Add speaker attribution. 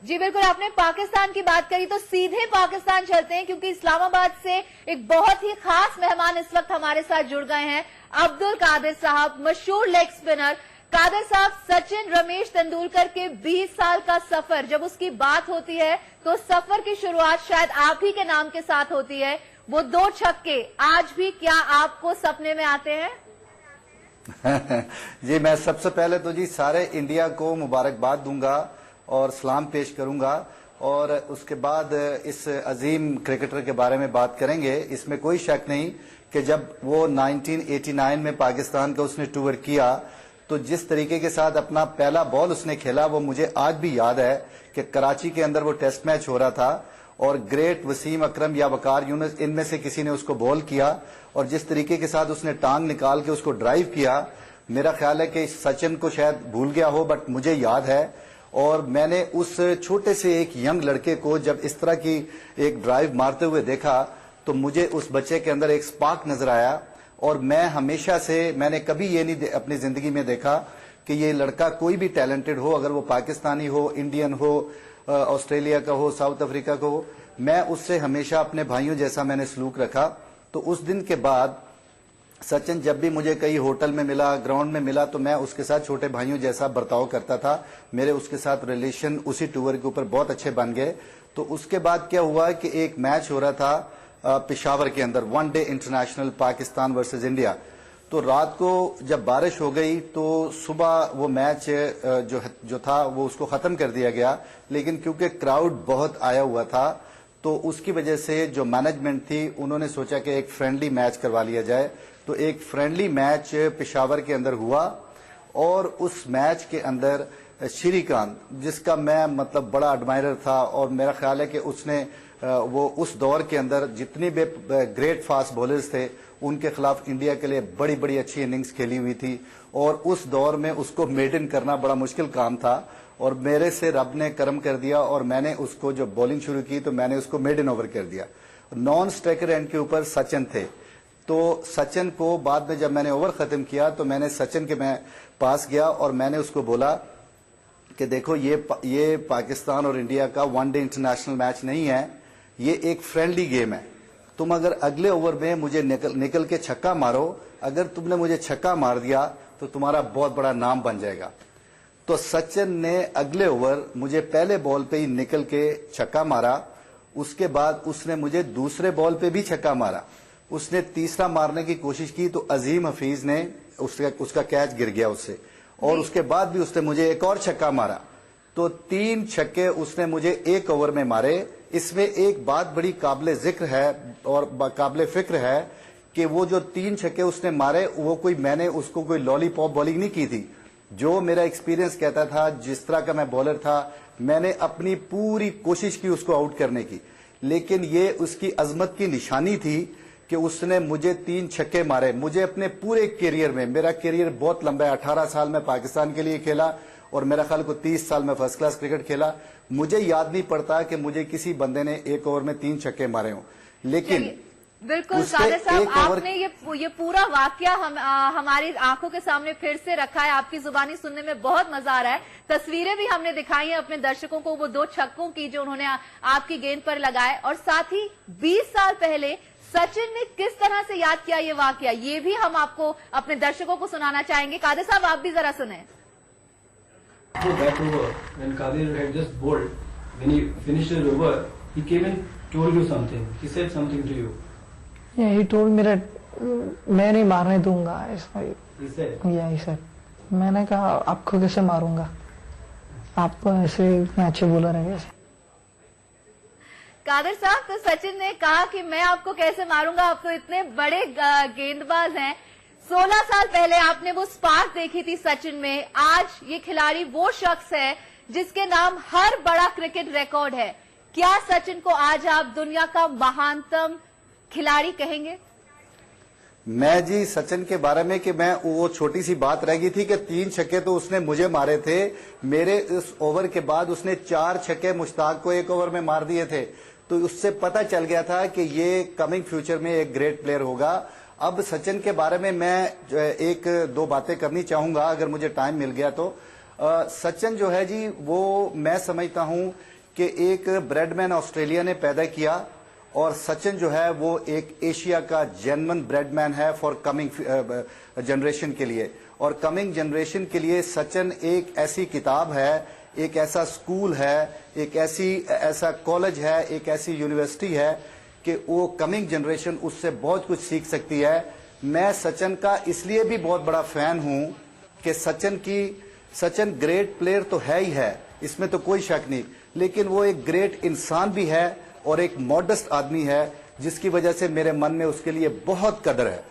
Speaker 1: जी बिल्कुल, आपने पाकिस्तान की बात करी तो सीधे पाकिस्तान चलते हैं, क्योंकि इस्लामाबाद से एक बहुत ही खास मेहमान इस वक्त हमारे साथ जुड़ गए हैं। अब्दुल कादिर साहब, मशहूर लेग स्पिनर। कादिर साहब, सचिन रमेश तेंदुलकर के 20 साल का सफर जब उसकी बात होती है तो सफर की शुरुआत शायद आप ही के नाम के साथ होती है। वो 2 छक्के आज भी क्या आपको सपने में आते हैं?
Speaker 2: जी, मैं सबसे पहले तो जी सारे इंडिया को मुबारकबाद दूंगा और सलाम पेश करूंगा, और उसके बाद इस अजीम क्रिकेटर के बारे में बात करेंगे। इसमें कोई शक नहीं कि जब वो 1989 में पाकिस्तान का उसने टूर किया तो जिस तरीके के साथ अपना पहला बॉल उसने खेला वो मुझे आज भी याद है कि कराची के अंदर वो टेस्ट मैच हो रहा था और ग्रेट वसीम अकरम या वकार यूनुस इनमें से किसी ने उसको बॉल किया और जिस तरीके के साथ उसने टांग निकाल के उसको ड्राइव किया, मेरा ख्याल है कि सचिन को शायद भूल गया हो बट मुझे याद है। और मैंने उस छोटे से एक यंग लड़के को जब इस तरह की एक ड्राइव मारते हुए देखा तो मुझे उस बच्चे के अंदर एक स्पार्क नजर आया। और मैं हमेशा से, मैंने कभी ये नहीं अपनी जिंदगी में देखा कि ये लड़का कोई भी टैलेंटेड हो, अगर वो पाकिस्तानी हो, इंडियन हो, ऑस्ट्रेलिया का हो, साउथ अफ्रीका का हो, मैं उससे हमेशा अपने भाइयों जैसा मैंने सलूक रखा। तो उस दिन के बाद सचिन जब भी मुझे कहीं होटल में मिला, ग्राउंड में मिला, तो मैं उसके साथ छोटे भाइयों जैसा बर्ताव करता था। मेरे उसके साथ रिलेशन उसी टूर के ऊपर बहुत अच्छे बन गए। तो उसके बाद क्या हुआ कि एक मैच हो रहा था पेशावर के अंदर, 1 day international, Pakistan versus India. तो रात को जब बारिश हो गई तो सुबह वो मैच जो था वो उसको खत्म कर दिया गया, लेकिन क्योंकि क्राउड बहुत आया हुआ था तो उसकी वजह से जो मैनेजमेंट थी उन्होंने सोचा कि एक फ्रेंडली मैच करवा लिया जाए। तो एक फ्रेंडली मैच पेशावर के अंदर हुआ और उस मैच के अंदर श्रीकांत, जिसका मैं मतलब बड़ा एडमायरर था, और मेरा ख्याल है कि उसने वो उस दौर के अंदर जितनी भी ग्रेट फास्ट बॉलर्स थे उनके खिलाफ इंडिया के लिए बड़ी बड़ी अच्छी इनिंग्स खेली हुई थी और उस दौर में उसको मेडन करना बड़ा मुश्किल काम था। और मेरे से रब ने करम कर दिया और मैंने उसको जो बॉलिंग शुरू की तो मैंने उसको मेडन ओवर कर दिया। नॉन स्ट्राइकर एंड के ऊपर सचिन थे, तो सचिन को बाद में जब मैंने ओवर खत्म किया तो मैंने सचिन के मैं पास गया और मैंने उसको बोला कि देखो ये पाकिस्तान और इंडिया का 1 डे इंटरनेशनल मैच नहीं है, ये एक फ्रेंडली गेम है। तुम अगर अगले ओवर में मुझे निकल के छक्का मारो, अगर तुमने मुझे छक्का मार दिया तो तुम्हारा बहुत बड़ा नाम बन जाएगा। तो सचिन ने अगले ओवर मुझे पहले बॉल पे ही निकल के छक्का मारा, उसके बाद उसने मुझे दूसरे बॉल पे भी छक्का मारा। उसने तीसरा मारने की कोशिश की तो अजीम हफीज ने उसका कैच गिर गया उससे, और उसके बाद भी उसने मुझे एक और छक्का मारा। तो 3 छक्के उसने मुझे एक ओवर में मारे। इसमें एक बात बड़ी काबिले जिक्र है और काबिले फिक्र है कि वो जो 3 छक्के उसने मारे वो मैंने उसको कोई लॉलीपॉप बॉलिंग नहीं की थी। जो मेरा एक्सपीरियंस कहता था, जिस तरह का मैं बॉलर था, मैंने अपनी पूरी कोशिश की उसको आउट करने की, लेकिन ये उसकी अजमत की निशानी थी कि उसने मुझे 3 छक्के मारे। मुझे अपने पूरे करियर में, मेरा करियर बहुत लंबा है, 18 साल में पाकिस्तान के लिए खेला और मेरा ख्याल को 30 साल में फर्स्ट क्लास क्रिकेट खेला। मुझे याद नहीं पड़ता कि मुझे किसी बंदे ने एक ओवर में 3 छक्के मारे हों, लेकिन
Speaker 1: बिल्कुल कादिर साहब, आपने ये पूरा वाकया हमारी आंखों के सामने फिर से रखा है। आपकी जुबानी सुनने में बहुत मजा आ रहा है। तस्वीरें भी हमने दिखाई हैं अपने दर्शकों को, वो 2 छक्कों की जो उन्होंने आपकी गेंद पर लगाए, और साथ ही 20 साल पहले सचिन ने किस तरह से याद किया ये वाकया, ये भी हम आपको अपने दर्शकों को सुनाना चाहेंगे। कादिर साहब, आप भी जरा सुने।
Speaker 3: So that over, when Kadir had just bowled, when he finished his over, he came and told you something. He said something to you.
Speaker 4: Yeah, he told me that मैं नहीं मारने दूंगा ऐसा।
Speaker 3: He said.
Speaker 4: Yeah, he said. मैंने कहा आपको कैसे मारूंगा, आप ऐसे इतने अच्छे बॉलर हैं कैसे।
Speaker 1: कादिर साहब, तो सचिन ने कहा कि मैं आपको कैसे मारूंगा, आप तो इतने बड़े गेंदबाज हैं। 16 साल पहले आपने वो स्पार्क देखी थी सचिन में। आज ये खिलाड़ी वो शख्स है जिसके नाम हर बड़ा क्रिकेट रिकॉर्ड है। क्या सचिन को आज आप दुनिया का महानतम खिलाड़ी कहेंगे?
Speaker 2: मैं जी सचिन के बारे में कि मैं, वो छोटी सी बात रह गई थी कि 3 छक्के तो उसने मुझे मारे थे। मेरे इस ओवर के बाद उसने 4 छक्के मुश्ताक को एक ओवर में मार दिए थे, तो उससे पता चल गया था कि ये कमिंग फ्यूचर में एक ग्रेट प्लेयर होगा। अब सचिन के बारे में मैं 1-2 बातें करनी चाहूंगा अगर मुझे टाइम मिल गया तो। सचिन जो है जी, वो मैं समझता हूं कि एक ब्रेडमैन ऑस्ट्रेलिया ने पैदा किया और सचिन जो है वो एक एशिया का जेन्युइन ब्रेडमैन है फॉर कमिंग जनरेशन के लिए। और कमिंग जनरेशन के लिए सचिन एक ऐसी किताब है, एक ऐसा स्कूल है, एक ऐसा कॉलेज है, एक ऐसी यूनिवर्सिटी है कि वो कमिंग जनरेशन उससे बहुत कुछ सीख सकती है। मैं सचिन का इसलिए भी बहुत बड़ा फैन हूं कि सचिन ग्रेट प्लेयर तो है ही है, इसमें तो कोई शक नहीं, लेकिन वो एक ग्रेट इंसान भी है और एक मॉडेस्ट आदमी है, जिसकी वजह से मेरे मन में उसके लिए बहुत कदर है।